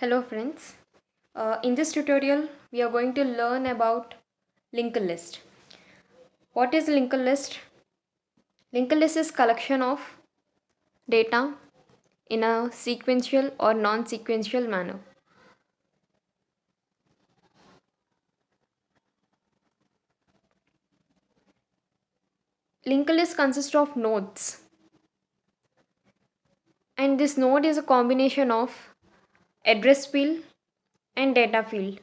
Hello friends. In this tutorial, we are going to learn about linked list. What is linked list? Linked list is collection of data in a sequential or non-sequential manner. Linked list consists of nodes, and this node is a combination of address field and data field.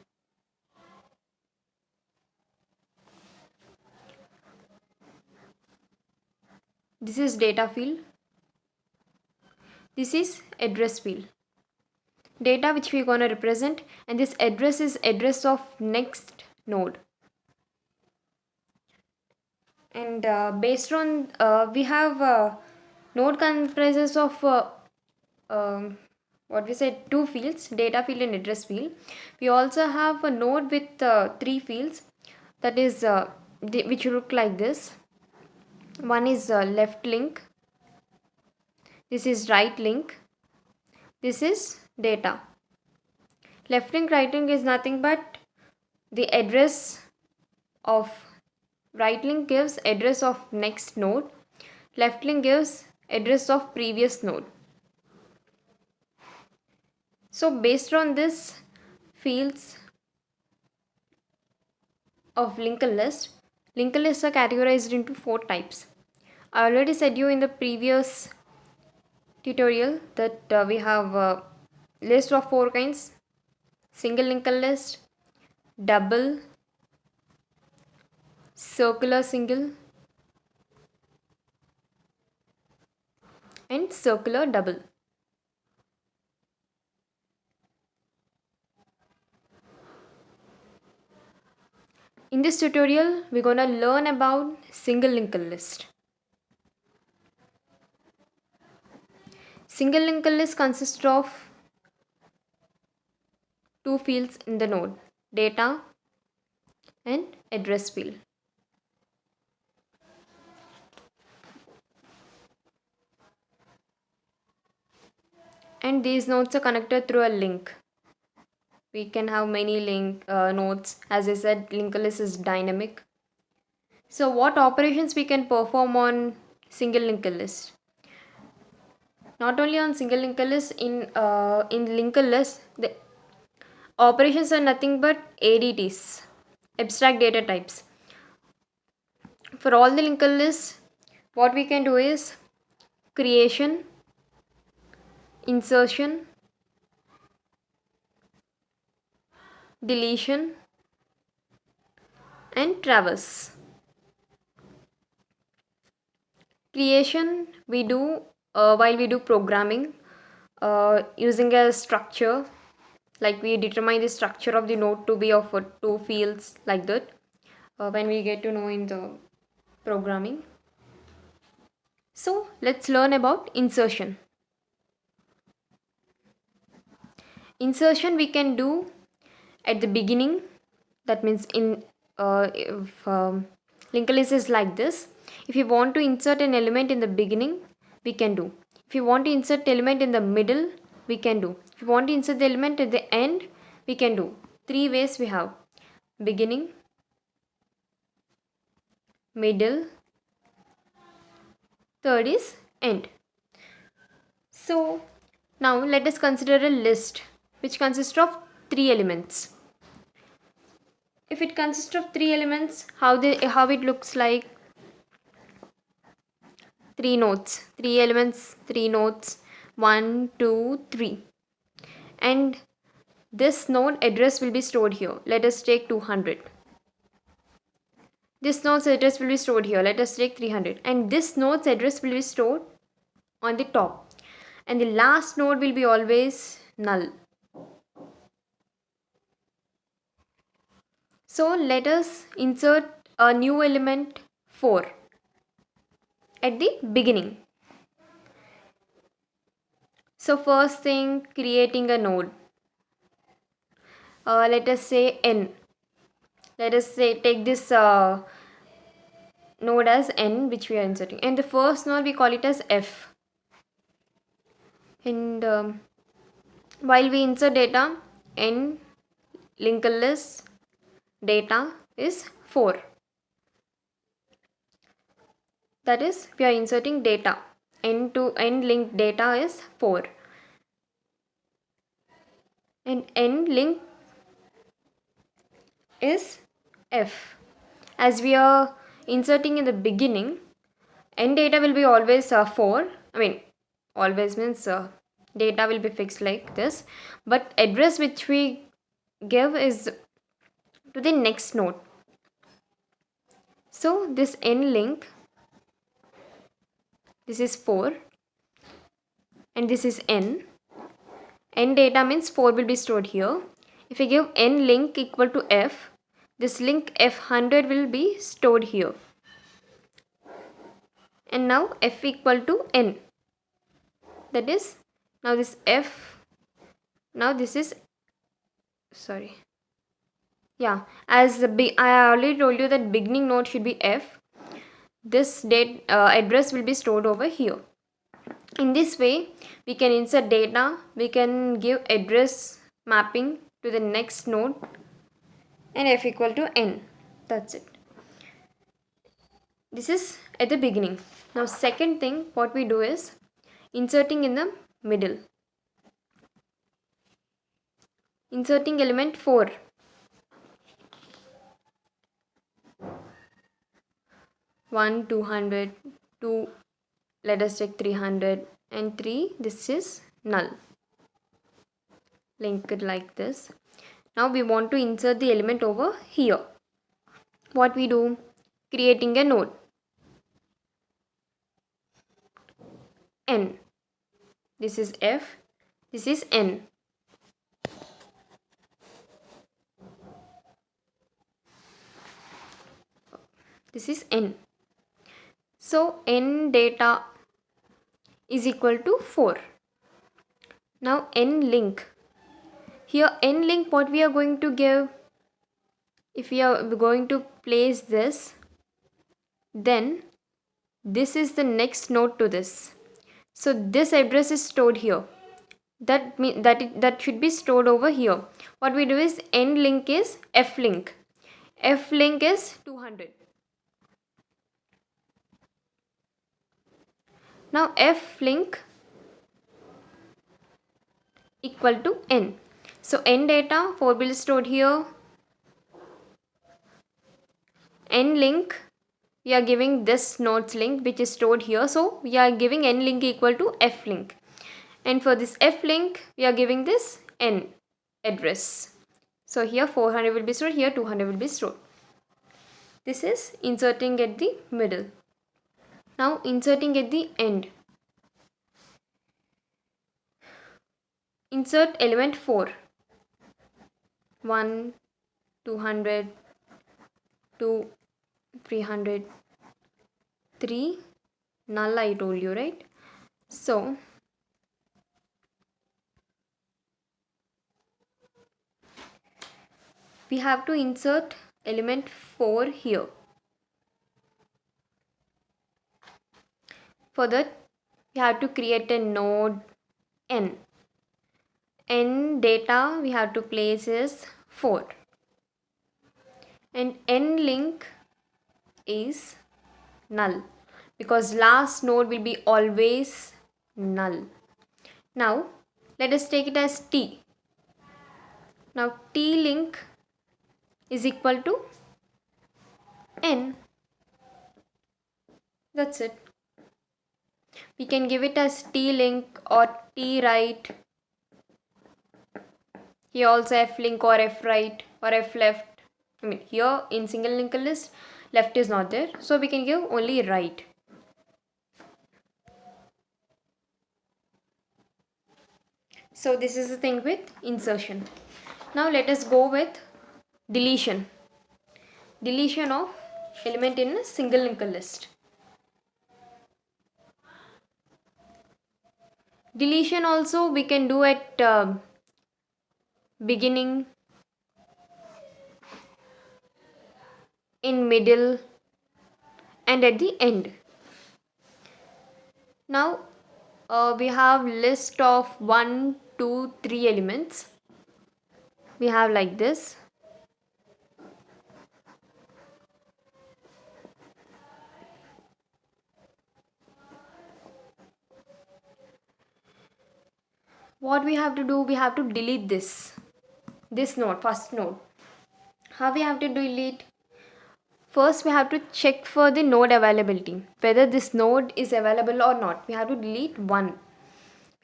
This is data field. This is address field. Data which we're going to represent, and this address is address of next node. And based on we have node comprises of what we said, two fields, data field and address field. We also have a node with three fields, that is which look like this. One is left link, this is right link, this is data. Left link, right link is nothing but the address of right link gives address of next node, left link gives address of previous node. So based on this fields of linked list are categorized into four types. I already said you in the previous tutorial that we have a list of four kinds: single linked list, double, circular single, and circular double. In this tutorial, we're gonna learn about single linked list. Single linked list consists of two fields in the node, data and address field. And these nodes are connected through a link. We can have many link nodes. As I said, linked list is dynamic. So what operations we can perform on single linked list? Not only on single linked list, in linked list, the operations are nothing but ADTs, abstract data types. For all the linked lists, what we can do is creation, insertion, deletion, and traverse. Creation we do while we do programming using a structure, like we determine the structure of the node to be of two fields, like that when we get to know in the programming. So let's learn about insertion. Insertion we can do at the beginning. That means in if linked list is like this. If you want to insert an element in the beginning, we can do. If you want to insert element in the middle, we can do. If you want to insert the element at the end, we can do. Three ways we have: beginning, middle, third is end. So now let us consider a list which consists of three elements. If it consists of three elements, how it looks like: three nodes, three elements, three nodes, 1, 2, 3. And this node address will be stored here. Let us take 200. This node's address will be stored here. Let us take 300. And this node's address will be stored on the top. And the last node will be always null. So let us insert a new element 4 at the beginning. So first thing, creating a node. Let us say n. Let us say take this node as n, which we are inserting, and the first node we call it as f. And While we insert data, n linked list data is 4. That is, we are inserting data. N to n linked data is 4. And n linked is f. As we are inserting in the beginning, n data will be always 4. I mean, always means data will be fixed like this. But address which we give is to the next node. So this n link, this is 4 and this is n. N data means 4 will be stored here. If we give n link equal to f, this link f100 will be stored here. And now f equal to n. That is, now this f, now this is, sorry. Yeah, as I already told you that beginning node should be f. This address will be stored over here. In this way, we can insert data, we can give address mapping to the next node, and f equal to n. That's it. This is at the beginning. Now second thing what we do is inserting in the middle. Inserting element 4. 1, 200, 2, let us take 300, and 3, this is null. Link it like this. Now we want to insert the element over here. What we do? Creating a node. N. This is f, this is n. This is n. So n data is equal to 4. Now n link. Here n link what we are going to give, if we are going to place this, then this is the next node to this. So this address is stored here. That should be stored over here. What we do is n link is f link. F link is 200. Now f link equal to n. So n data 4 will be stored here. N link, we are giving this nodes link which is stored here. So we are giving n link equal to f link. And for this f link, we are giving this n address. So here 400 will be stored, here 200 will be stored. This is inserting at the middle. Now inserting at the end. Insert element 4. 1, 200, 2, 300, 3, null I told you, right? So we have to insert element 4 here. For that, we have to create a node n. N data we have to place is 4. And n link is null because last node will be always null. Now let us take it as t. Now t link is equal to n. That's it. We can give it as t link or t right. Here also f link or f right or f left. I mean, here in single linked list, left is not there. So we can give only right. So this is the thing with insertion. Now let us go with deletion. Deletion of element in a single linked list. Deletion also we can do at beginning, in middle, and at the end. Now we have list of 1 2, 3 elements. We have like this. What we have to do, we have to delete this node, first node. How we have to delete? First, we have to check for the node availability, whether this node is available or not. We have to delete 1.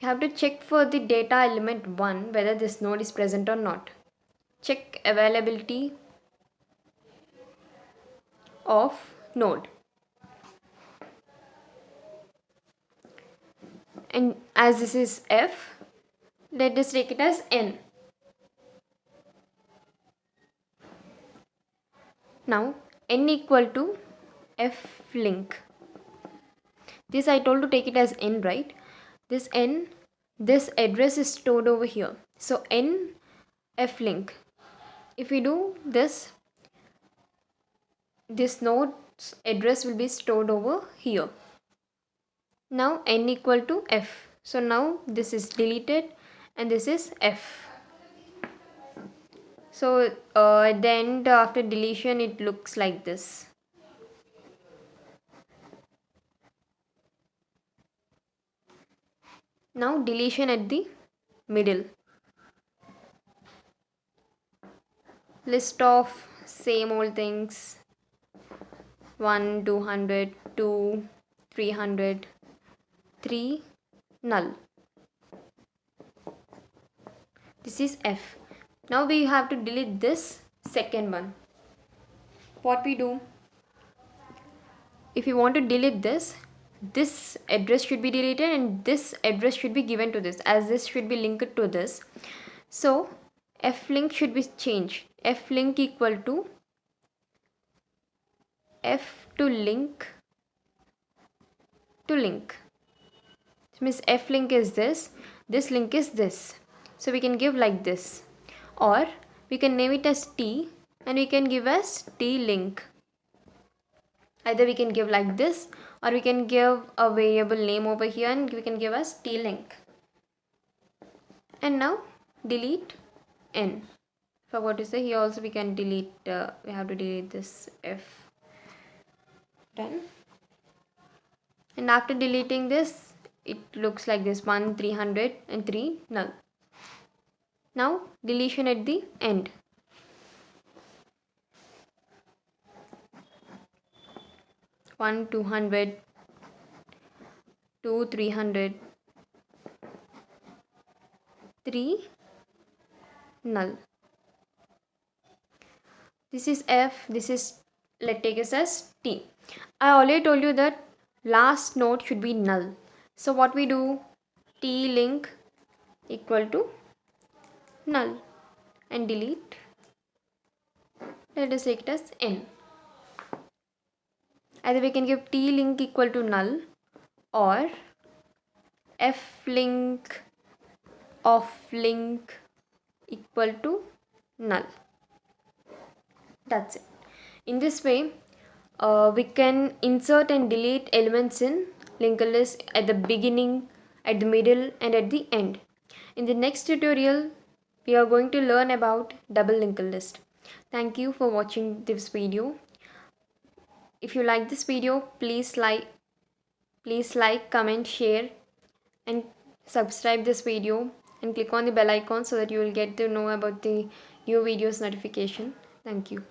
We have to check for the data element 1, whether this node is present or not. Check availability of node. And as this is F, let us take it as N. Now N equal to F link. This I told to take it as N, right? This N, this address is stored over here. So N F link. If we do this node's address will be stored over here. Now N equal to F. So now this is deleted and this is F. So at the end, after deletion, it looks like this. Now deletion at the middle. List of same old things. 1, 200, 2, 300, 3, null. This is F. Now we have to delete this second one. What we do? If you want to delete this address should be deleted and this address should be given to this, as this should be linked to this. So F link should be changed. F link equal to F to link to link. This means F link is this link is this. So we can give like this, or we can name it as T and we can give as T link. Either we can give like this, or we can give a variable name over here and we can give as T link. And now delete N. Forgot to say, here also we can delete, we have to delete this F. Done. And after deleting this, it looks like this: 1, 300 and 3 null. Now deletion at the end. One 200, 2 300, 3 null. This is F, this is, let's take it as T. I already told you that last node should be null. So what we do? T link equal to null and delete. Let us take it as N. Either we can give T link equal to null or F link of link equal to null. That's it. In this way, we can insert and delete elements in linked list at the beginning, at the middle and at the end. In the next tutorial, we are going to learn about double linked list. Thank you for watching this video. If you like this video, please like, comment, share and subscribe this video and click on the bell icon so that you will get to know about the new videos notification. Thank you.